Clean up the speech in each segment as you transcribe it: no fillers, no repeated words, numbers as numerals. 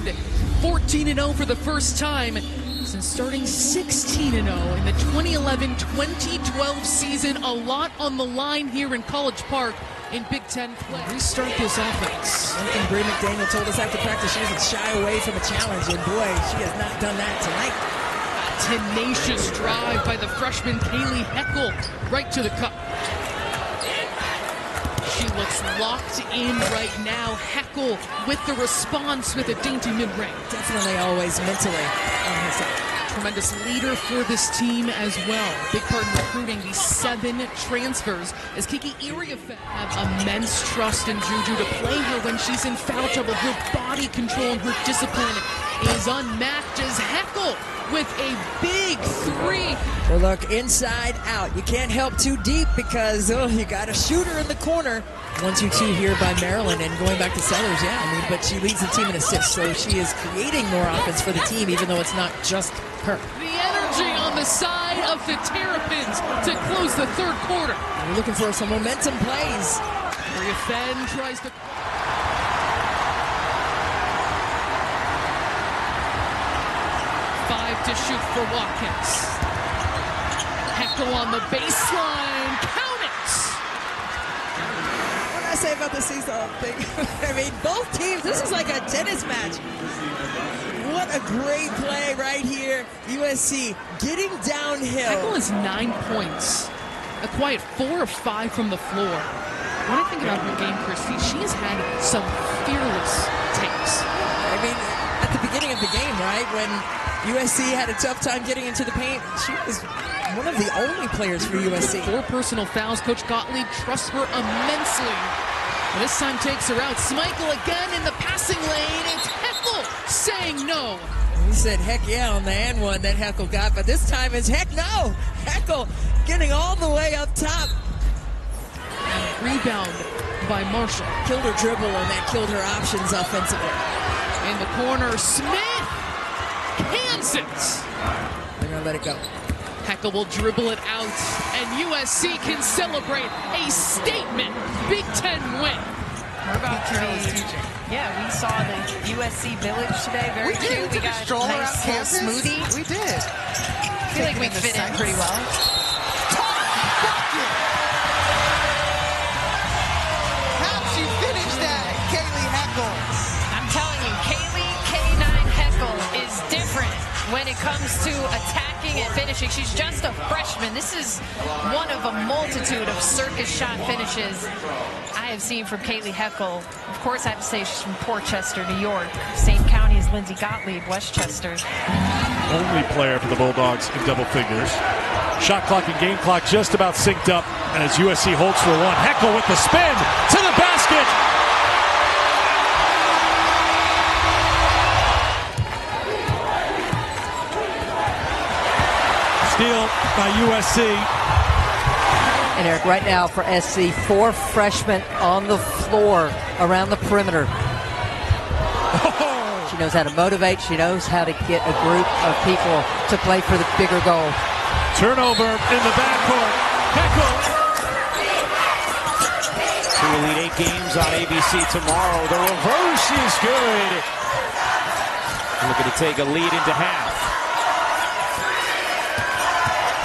Maryland. 14-0 for the first time since starting 16-0 in the 2011-2012 season. A lot on the line here in College Park in Big Ten play. Restart this offense. Something Bree McDaniel told us after practice, she doesn't shy away from a challenge, and boy, she has not done that tonight. Tenacious drive by the freshman Kayleigh Heckel right to the cup. She looks locked in right now. Heckel with the response with a dainty mid-range. Definitely always mentally on her side. Tremendous leader for this team as well. Big part in recruiting these 7 transfers as Kiki Iriafe have immense trust in Juju to play her when she's in foul trouble. Her body control and her discipline is unmatched as Heckel with a big 3. Well, look, inside out. You can't help too deep because, you got a shooter in the corner. 1-2-2 here by Maryland, and going back to Sellers, but she leads the team in assists, so she is creating more offense for the team, even though it's not just her. The energy on the side of the Terrapins to close the third quarter. We're looking for some momentum plays. Iriafe tries to... 5 to shoot for Watkins. Heckel on the baseline. Count it! What did I say about the seesaw thing? I mean, both teams, this is like a tennis match. What a great play right here. USC getting downhill. Heckel has 9 points. A quiet 4 of 5 from the floor. When I think about her game, Christy, she has had some fearless takes. I mean, at the beginning of the game, right, when USC had a tough time getting into the paint, she was one of the only players for USC. 4 personal fouls. Coach Gottlieb trusts her immensely. And this time takes her out. Schmeichel again in the passing lane. It's Heckel saying no. He said heck yeah on the and one that Heckel got, but this time it's heck no. Heckel getting all the way up top. Rebound by Marshall. Killed her dribble, and that killed her options offensively. In the corner, Smith cans it. They're going to let it go. Heckel will dribble it out, and USC can celebrate a statement Big Ten win. We're about to be, yeah, we saw the USC Village today. Very cute. We got a nice little smoothie. We did. I feel like we fit in pretty well. How'd she finish that, Kayleigh Heckel? I'm telling you, Kayleigh K9 Heckel is different when it comes to attacking and finishing. She's just a freshman. This is one of a multitude of circus shot finishes I have seen from Kayleigh Heckel. Of course, I have to say she's from Portchester, New York. Same county as Lindsey Gottlieb, Westchester. Only player for the Bulldogs in double figures. Shot clock and game clock just about synced up as USC holds for 1. Heckel with the spin to the basket. Steal by USC. And Eric, right now for SC, 4 freshmen on the floor around the perimeter. Oh. She knows how to motivate. She knows how to get a group of people to play for the bigger goal. Turnover in the backcourt. Heckel. 2 Elite 8 games on ABC tomorrow. The reverse is good. Looking to take a lead into half.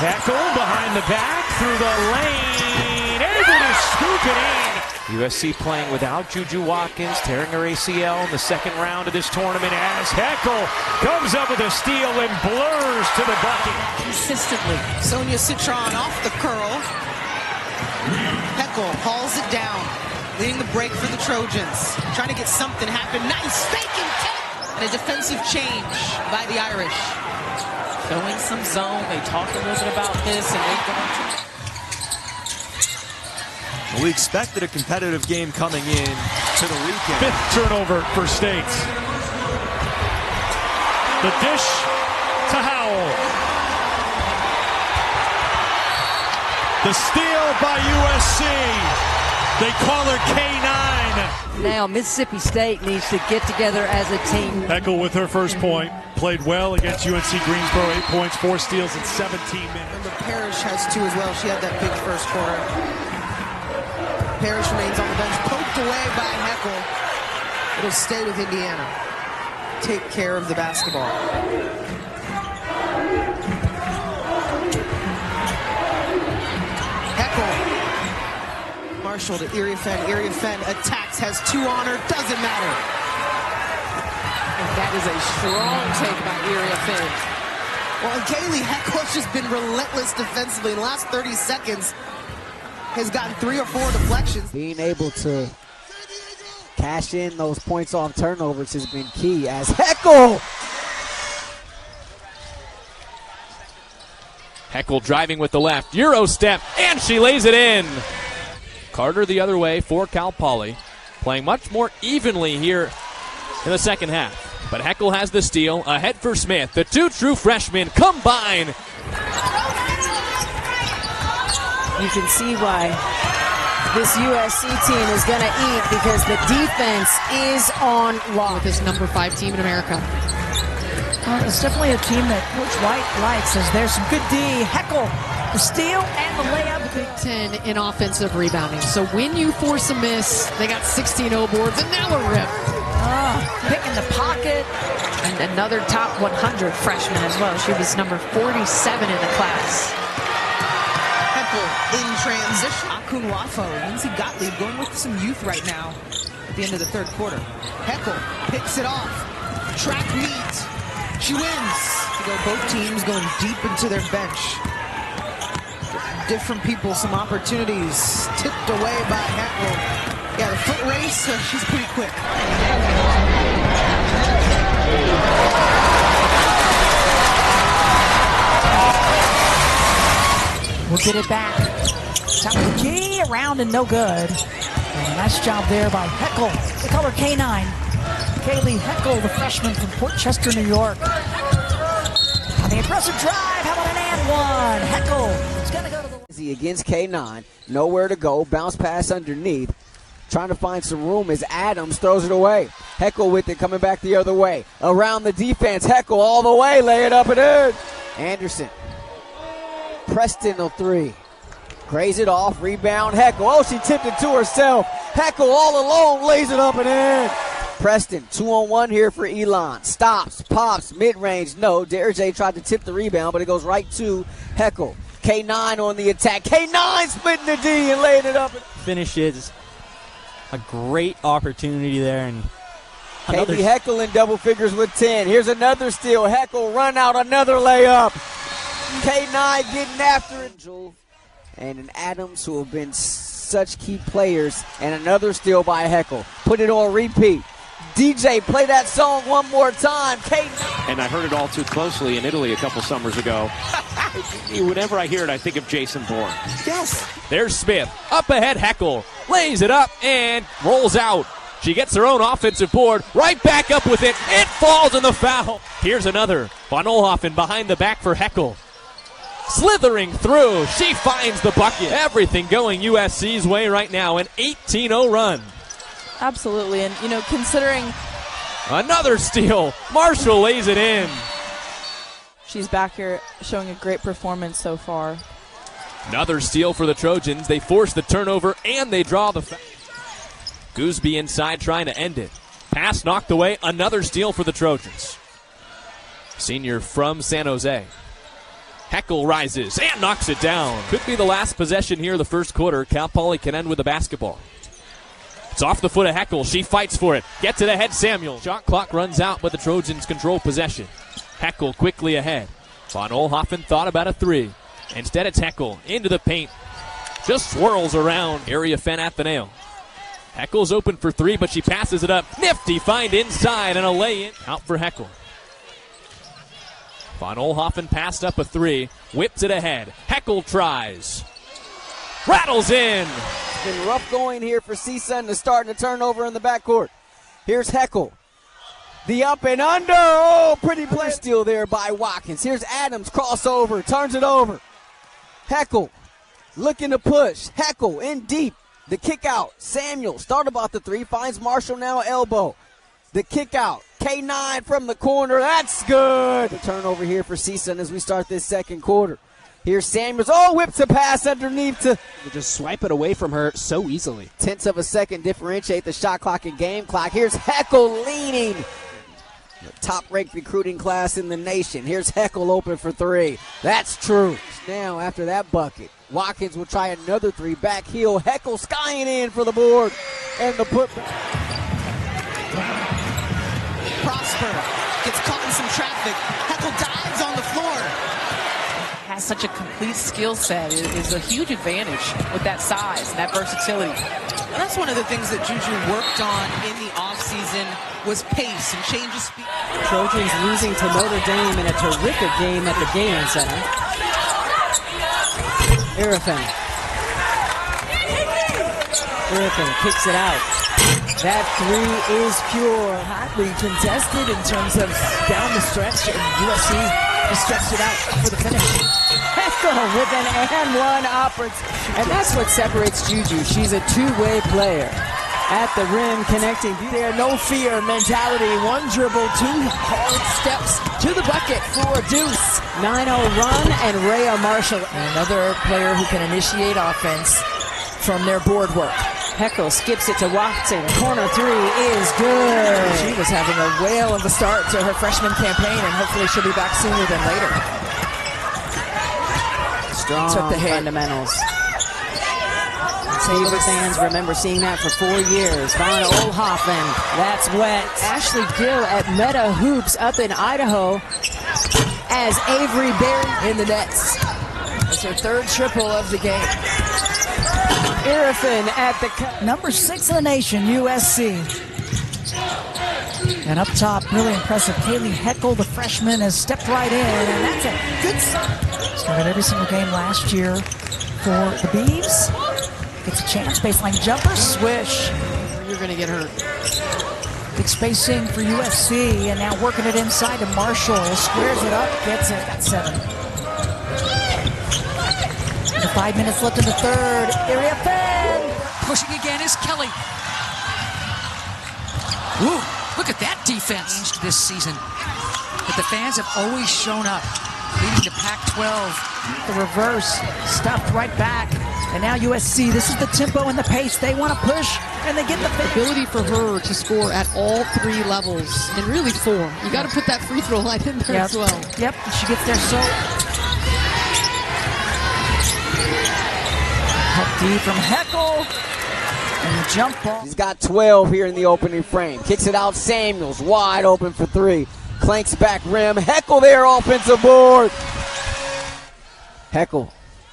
Heckel behind the back through the lane. Able to scoop it in. USC playing without Juju Watkins, tearing her ACL in the second round of this tournament as Heckel comes up with a steal and blurs to the bucket. Consistently. Sonia Citron off the curl. Heckel hauls it down, leading the break for the Trojans. Trying to get something happen. Nice fake and tip. And a defensive change by the Irish. Showing some zone. They talked a little bit about this, and they've gone to... We expected a competitive game coming in to the weekend. 5th turnover for State. The dish to Howell. The steal by USC. They call her K9. Now Mississippi State needs to get together as a team. Heckel with her first point. Played well against UNC Greensboro. 8 points, 4 steals in 17 minutes. Remember, Parrish has 2 as well. She had that big first quarter. Parrish remains on the bench, poked away by Heckel. It'll stay with Indiana. take care of the basketball. Heckel. Marshall to Iriafen. Iriafen attacks, has 2 on her, doesn't matter. And that is a strong take by Iriafen. Well, and Kayleigh, Heckel's just been relentless defensively. In the last 30 seconds, has gotten 3 or 4 deflections. Being able to cash in those points on turnovers has been key as Heckel. Heckel driving with the left, Euro step, and she lays it in. Carter the other way for Cal Poly, playing much more evenly here in the second half. But Heckel has the steal, ahead for Smith. The 2 true freshmen combine. You can see why this USC team is going to eat, because the defense is on lock. With this number 5 team in America. It's definitely a team that Coach White likes, as there's some good D. Heckel, the steal and the layup. Big 10 in offensive rebounding. So when you force a miss, they got 16-0 boards, and now a rip. Pick in the pocket. And another top 100 freshman as well. She was number 47 in the class. Heckel in transition. Akun Wafo, Lindsey Gottlieb going with some youth right now at the end of the third quarter. Heckel picks it off. Track meet. She wins. Both teams going deep into their bench. Different people some opportunities. Tipped away by Heckel. Yeah, the foot race, she's pretty quick. We'll get it back. Top of the key, around and no good. And a nice job there by Heckel. They call her K9. Kayleigh Heckel, the freshman from Port Chester, New York. On the impressive drive, how about an and one? Heckel is going to go to the... Against K9, nowhere to go, bounce pass underneath. Trying to find some room as Adams throws it away. Heckel with it, coming back the other way. Around the defense, Heckel all the way, lay it up and in. Anderson. Preston on 3. Graze it off, rebound, Heckel. Oh, she tipped it to herself. Heckel all alone, lays it up and in. Preston, 2-on-1 here for Elon. Stops, pops, mid-range, no. J tried to tip the rebound, but it goes right to Heckel. K9 on the attack. K9 splitting the D and laying it up. Finishes. A great opportunity there. And Kayleigh Heckel in double figures with 10. Here's another steal. Heckel run out, another layup. K9 getting after it. And an Adams, who have been such key players. And another steal by Heckel. Put it on repeat. DJ, play that song one more time. K9. And I heard it all too closely in Italy a couple summers ago. Whenever I hear it, I think of Jason Bourne. Yes. There's Smith. Up ahead, Heckel. Lays it up and rolls out. She gets her own offensive board. Right back up with it. It falls in the foul. Here's another. Von Oelhoffen behind the back for Heckel. Slithering through. She finds the bucket. Everything going USC's way right now. An 18-0 run. Absolutely. And, considering... Another steal. Marshall lays it in. She's back here showing a great performance so far. Another steal for the Trojans. They force the turnover and they draw the foul. Gooseby inside trying to end it. Pass knocked away. Another steal for the Trojans. Senior from San Jose. Heckel rises and knocks it down. Could be the last possession here of the first quarter. Cal Poly can end with the basketball. It's off the foot of Heckel. She fights for it. Gets it ahead, Samuel. Shot clock runs out, but the Trojans control possession. Heckel quickly ahead. Von Oelhoffen thought about a 3. Instead, it's Heckel into the paint. Just swirls around. Iriafen at the nail. Heckel's open for 3, but she passes it up. Nifty find inside and a lay-in. Out for Heckel. Von Oelhoffen passed up a 3. Whips it ahead. Heckel tries. Rattles in. It's been rough going here for CSUN to start the turnover in the backcourt. Here's Heckel. The up and under. Oh, pretty play. Steal there by Watkins. Here's Adams. Crossover. Turns it over. Heckel looking to push. Heckel in deep. The kick out. Samuel started about the 3. Finds Marshall now elbow. The kick out. K9 from the corner. That's good. The turnover here for CSUN as we start this second quarter. Here's Samuels. Oh, whips a pass underneath to... They just swipe it away from her so easily. Tenths of a second differentiate the shot clock and game clock. Here's Heckel leaning. Top-ranked recruiting class in the nation. Here's Heckel open for three. That's true. Now, after that bucket, Watkins will try another three. Back heel. Heckel skying in for the board. And the putback. Prosper gets caught in some traffic. Heckel dives on the floor. Has such a complete skill set. It is a huge advantage with that size and that versatility. That's one of the things that Juju worked on in the offseason was pace and change of speed. Trojans losing to Notre Dame in a terrific game at the Gaiman Center. Irrifan kicks it out. That three is pure. Hotly contested in terms of down the stretch, and USC just stretched it out for the finish. Heckel with an and one opportunity. And that's what separates Juju. She's a two-way player. At the rim, connecting. There, no fear mentality. One dribble, two hard steps to the bucket for deuce. 9-0 run, and Rhea Marshall. Another player who can initiate offense from their board work. Heckel skips it to Watson. Corner three is good. She was having a whale of a start to her freshman campaign, and hopefully she'll be back sooner than later. Strong Took the hit. fundamentals. Tabor fans remember seeing that for 4 years. Von Olhoffen, that's wet. Ashley Gill at Meta Hoops up in Idaho as Avery Berry In the nets. It's her third triple of the game. Irrifan at the cut. Number 6 in the nation, USC. And up top, really impressive. Kayleigh Heckel, the freshman, has stepped right in, and that's a good sign. Started every single game last year for the Beavs. Gets a chance, baseline jumper, swish. You're going to get hurt. Big spacing for USC, and now working it inside to Marshall. Squares it up, gets it, got 7. 5 minutes left in the third. Irrifan. Pushing again is Kelly. Woo, look at that defense this season. But the fans have always shown up, leading to Pac-12. The reverse, stuffed right back. And now USC, this is the tempo and the pace. They want to push, and they get the ability for her to score at all 3 levels, and really 4. You got to put that free throw line in there as well. Yep, she gets there so. Up deep from Heckel. And the jump ball. He's got 12 here in the opening frame. Kicks it out, Samuels, wide open for 3. Clanks back rim. Heckel there, offensive board. Heckel,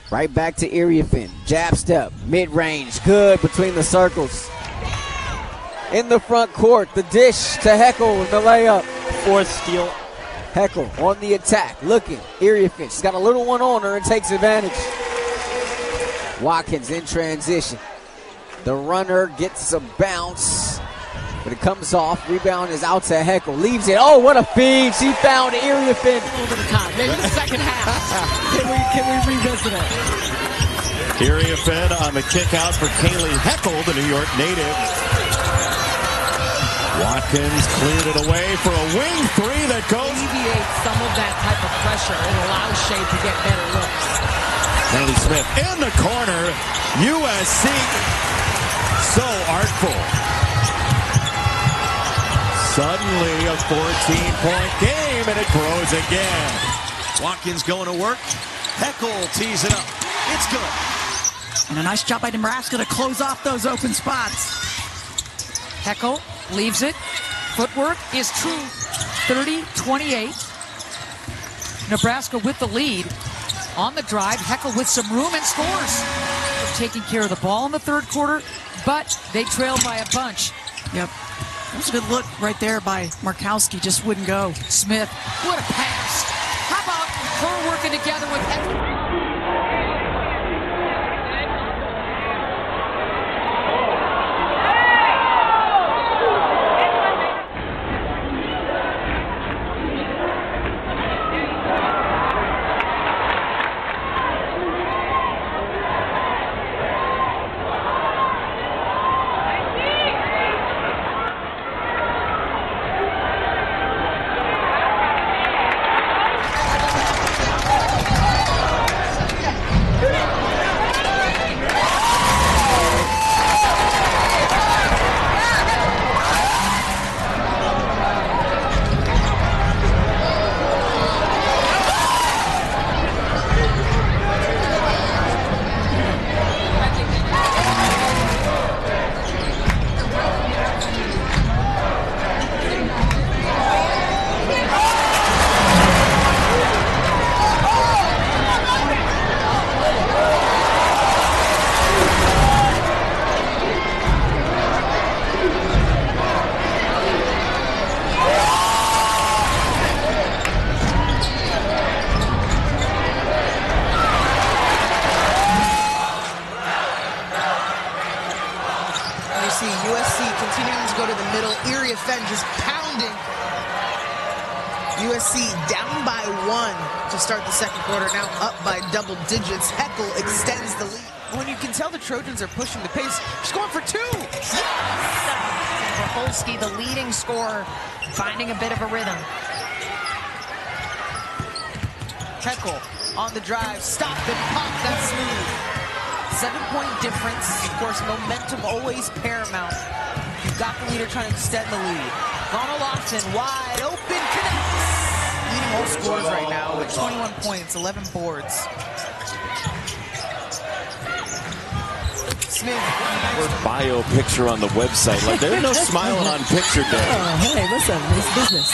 right back to Irrifan. Jab step, mid-range, good between the circles. In the front court, the dish to Heckel and the layup. 4th steal. Heckel on the attack, looking. Irrifan, she's got a little one on her and takes advantage. Watkins in transition. The runner gets a bounce, but it comes off. Rebound is out to Heckel. Leaves it. Oh, what a feed. She found Irrifan. Over the time. Maybe the second half. Can we revisit it? Irrifan on the kick out for Kayleigh Heckel, the New York native. Watkins cleared it away for a wing 3 that goes. Alleviate some of that type of pressure and allow Shea to get better looks. Nellie Smith in the corner. USC so artful. Suddenly a 14-point game, and it grows again. Watkins going to work. Heckel tees it up. It's good. And a nice job by Nebraska to close off those open spots. Heckel leaves it. Footwork is true. 30-28. Nebraska with the lead. On the drive, Heckel with some room and scores. They're taking care of the ball in the third quarter, but they trail by a bunch. Yep. That was a good look right there by Markowski. Just wouldn't go. Smith, what a pass. How about her working together with Heckel? USC down by 1 to start the second quarter, now up by double digits. Heckel extends the lead. When you can tell the Trojans are pushing the pace, she's going for 2. Raholski, the leading scorer, finding a bit of a rhythm. Heckel on the drive, stop and pop, that's smooth. 7-point difference. Of course, momentum always paramount. You've got the leader trying to extend the lead. Chronological wide open, connects. Leading all scores right now with 21 points, 11 boards. Smith. Bio picture on the website. Like, there's no smiling on picture day. Oh, hey, listen, it's business.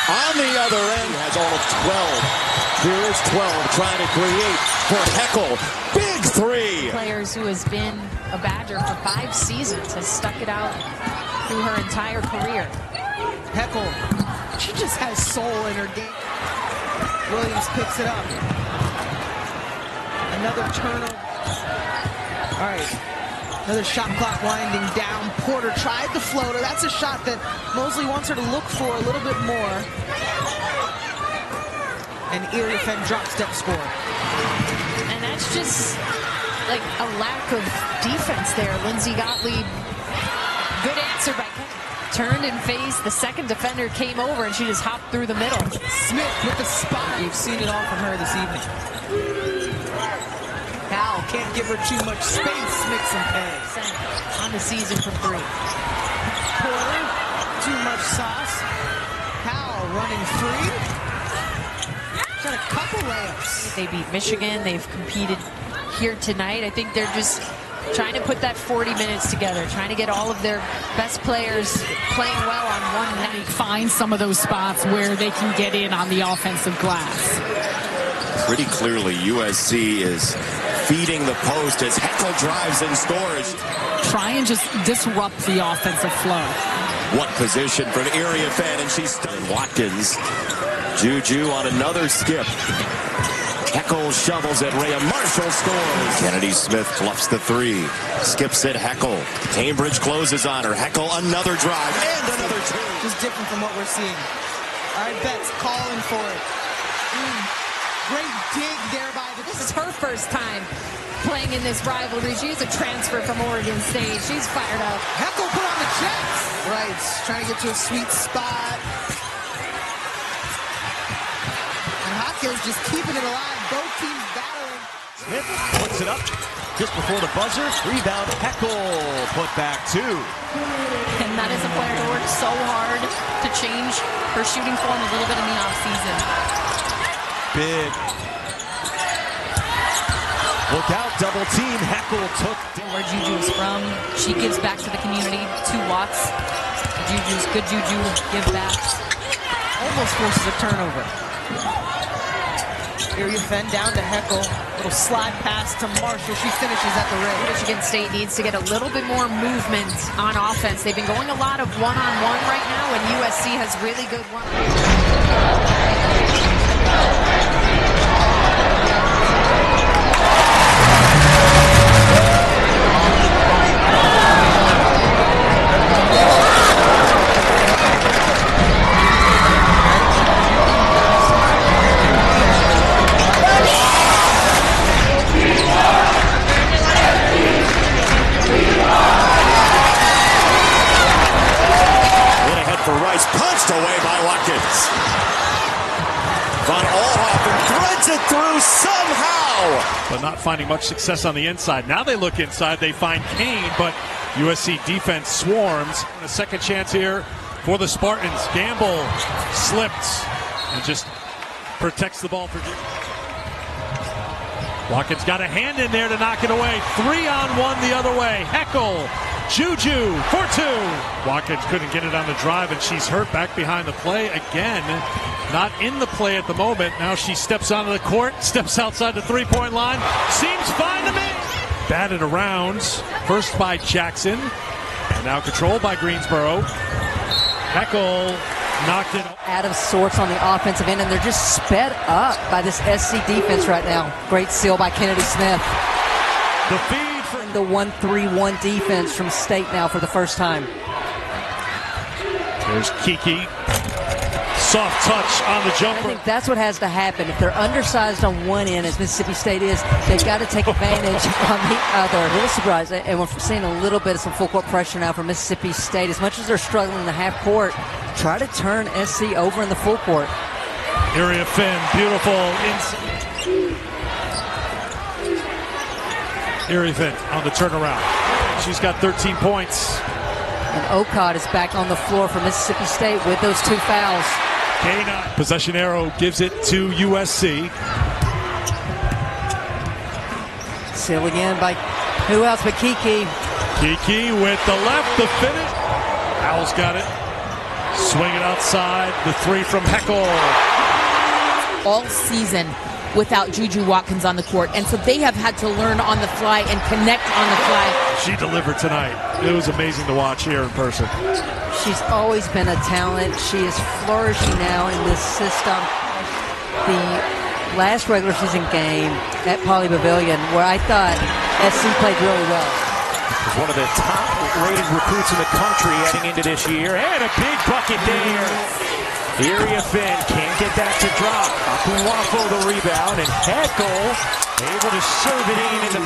On the other end, has all of 12. Here is 12 trying to create for Heckel. Big 3. Players who has been a Badger for 5 seasons, has stuck it out through her entire career. Heckel, she just has soul in her game. Williams picks it up. Another turnover. All right, another shot clock winding down. Porter tried the floater. That's a shot that Mosley wants her to look for a little bit more. And Erie Fenn drop step score. And that's just like a lack of defense there. Lindsay Gottlieb, good answer by Kevin. Turned and faced, the second defender came over and she just hopped through the middle. Smith with the spot. You've seen it all from her this evening. Hal can't give her too much space, mix and pay. On the season from 3. Porter, too much sauce. Hal running free. Got a couple layups. They beat Michigan. They've competed here tonight. I think they're just trying to put that 40 minutes together, trying to get all of their best players playing well on one night. Find some of those spots where they can get in on the offensive glass. Pretty clearly, USC is feeding the post as Heckel drives and scores. Try and just disrupt the offensive flow. What position for an area fan, and she's still Watkins. Juju on another skip. Heckel shovels it. Rhea Marshall scores. Kennedy Smith bluffs the 3. Skips it. Heckel. Cambridge closes on her. Heckel another drive and another 2. Just different from what we're seeing. All right, Betts calling for it. Great dig there by the... This is her first time playing in this rivalry. She's a transfer from Oregon State. She's fired up. Heckel put on the Jets. Right, trying to get to a sweet spot. And Hopkins just keeping it alive. Both teams battling. Smith puts it up just before the buzzer. Rebound, Heckel. Put back 2. And that is a player who worked so hard to change her shooting form a little bit in the offseason. Big. Look out, double team. Heckel took. Where Juju is from, she gives back to the community. 2 Watts. Juju's good Juju give back. Almost forces a turnover. Erie Fenn down to Heckel. Little slide pass to Marshall. She finishes at the rim. Michigan State needs to get a little bit more movement on offense. They've been going a lot of one-on-one right now, and USC has really good one-on-one. Punched away by Watkins. Von Oelhoffen threads it through somehow. But not finding much success on the inside. Now they look inside. They find Kane, but USC defense swarms. A second chance here for the Spartans. Gamble slipped and just protects the ball for Watkins got a hand in there to knock it away. 3-on-1 the other way. Heckel. Juju for 2. Watkins couldn't get it on the drive, and she's hurt back behind the play again. Not in the play at the moment. Now she steps onto the court, steps outside the 3-point line. Seems fine to me. Batted around. First by Jackson. And now controlled by Greensboro. Heckel knocked it. Out of sorts on the offensive end, and they're just sped up by this SC defense right now. Great steal by Kennedy Smith. The feed for the 1-3-1 defense from State now for the first time. There's Kiki. soft touch on the I jumper. think that's what has to happen. If they're undersized on one end, as Mississippi State is, they've got to take advantage on the other. A little surprised, and we're seeing a little bit of some full court pressure now from Mississippi State. As much as they're struggling in the half court, try to turn SC over in the full court. Area Finn, beautiful inside. Area Finn on the turnaround. She's got 13 points. And Okad is back on the floor for Mississippi State with those 2 fouls. Kayleigh. Possession arrow gives it to USC. Seal again by who else but Kiki. Kiki with the left, the finish. Owl's got it. Swing it outside. The 3 from Heckel. All season without Juju Watkins on the court, and so they have had to learn on the fly and connect on the fly. She delivered tonight. It was amazing to watch here in person. She's always been a talent. She is flourishing now in this system. The last regular season game at Pauley Pavilion, where I thought SC played really well. Was one of the top-rated recruits in the country heading into this year, and a big bucket there. Area Finn can't get that to drop. Akuwafo the rebound, and Heckel able to serve it in the